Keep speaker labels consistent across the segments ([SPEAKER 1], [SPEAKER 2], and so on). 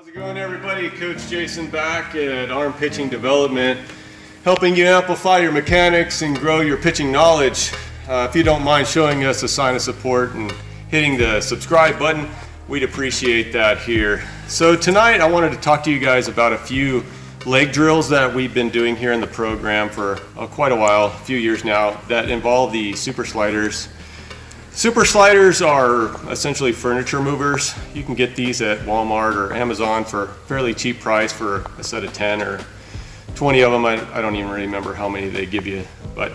[SPEAKER 1] How's it going, everybody? Coach Jason back at Arm Pitching Development, helping you amplify your mechanics and grow your pitching knowledge. If you don't mind showing us a sign of support and hitting the subscribe button, we'd appreciate that here. So tonight I wanted to talk to you guys about a few leg drills that we've been doing here in the program for quite a while, a few years now, that involve the super sliders. Super sliders are essentially furniture movers. You can get these at Walmart or Amazon for a fairly cheap price for a set of 10 or 20 of them. I don't even remember how many they give you, but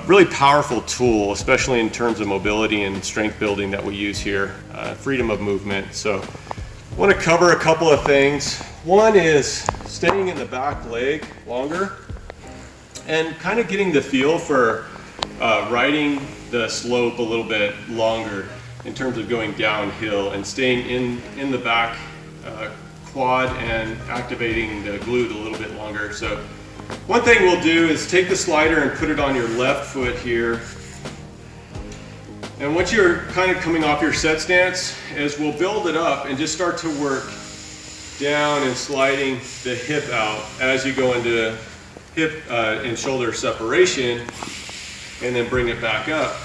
[SPEAKER 1] really powerful tool, especially in terms of mobility and strength building that we use here, freedom of movement. So I want to cover a couple of things. One is staying in the back leg longer and kind of getting the feel for riding the slope a little bit longer in terms of going downhill and staying in the back quad and activating the glute a little bit longer. So one thing we'll do is take the slider and put it on your left foot here. And once you're kind of coming off your set stance, is we'll build it up and just start to work down and sliding the hip out as you go into hip and shoulder separation, and then bring it back up.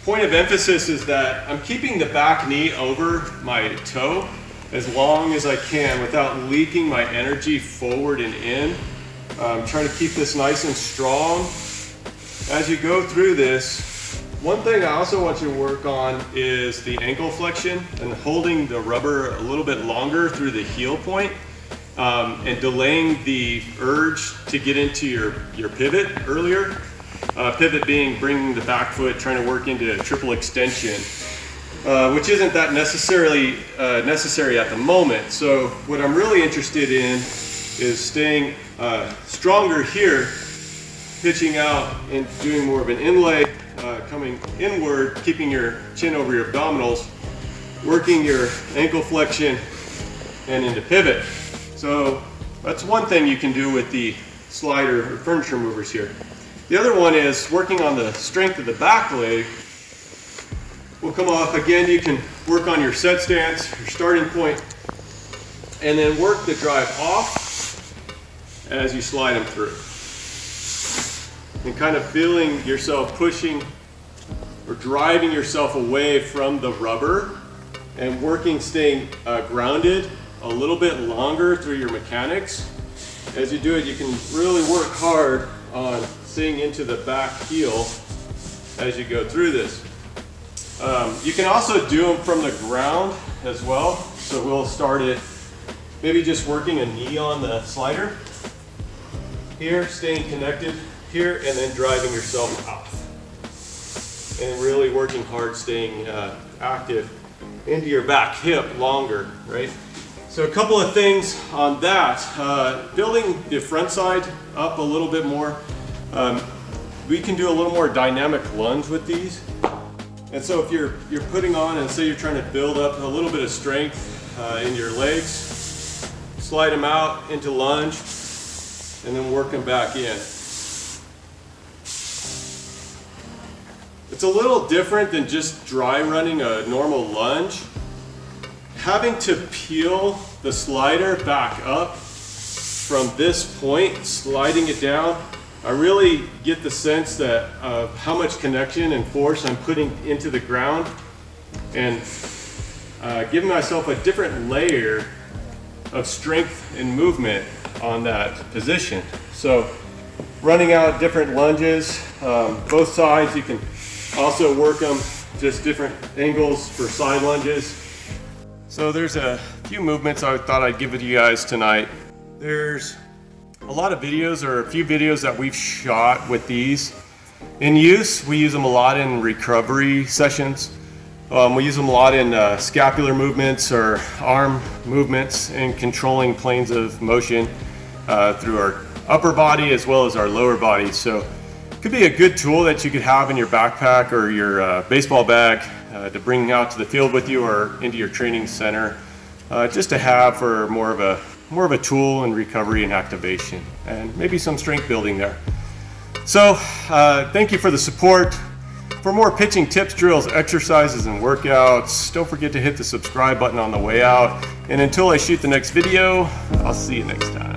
[SPEAKER 1] Point of emphasis is that I'm keeping the back knee over my toe as long as I can without leaking my energy forward and in. I'm trying to keep this nice and strong. As you go through this, one thing I also want you to work on is the ankle flexion and holding the rubber a little bit longer through the heel point, and delaying the urge to get into your pivot earlier. Pivot being bringing the back foot, trying to work into a triple extension, which isn't that necessary at the moment. So what I'm really interested in is staying stronger here, pitching out and doing more of an inlay, coming inward, keeping your chin over your abdominals, working your ankle flexion and into pivot. So that's one thing you can do with the slider or furniture movers here. The other one is working on the strength of the back leg. We'll come off again. You can work on your set stance, your starting point, and then work the drive off as you slide them through. And kind of feeling yourself pushing or driving yourself away from the rubber and working, staying grounded a little bit longer through your mechanics. As you do it, you can really work hard on staying into the back heel as you go through this. You can also do them from the ground as well. So we'll start it maybe just working a knee on the slider here, staying connected here, and then driving yourself off. And really working hard, staying active into your back hip longer, right? So a couple of things on that. Building the front side up a little bit more. We can do a little more dynamic lunge with these. And so if you're putting on, and say you're trying to build up a little bit of strength in your legs, slide them out into lunge and then work them back in. It's a little different than just dry running a normal lunge. Having to peel the slider back up from this point, sliding it down, I really get the sense that of how much connection and force I'm putting into the ground, and giving myself a different layer of strength and movement on that position. So running out different lunges, both sides. You can also work them just different angles for side lunges. So there's a few movements I thought I'd give with you guys tonight. There's a lot of videos, or a few videos that we've shot with these in use. We use them a lot in recovery sessions. We use them a lot in scapular movements or arm movements, and controlling planes of motion through our upper body as well as our lower body. So it could be a good tool that you could have in your backpack or your baseball bag to bring out to the field with you or into your training center, just to have for more of a tool in recovery and activation, and maybe some strength building there. So thank you for the support. For more pitching tips, drills, exercises, and workouts, don't forget to hit the subscribe button on the way out. And until I shoot the next video, I'll see you next time.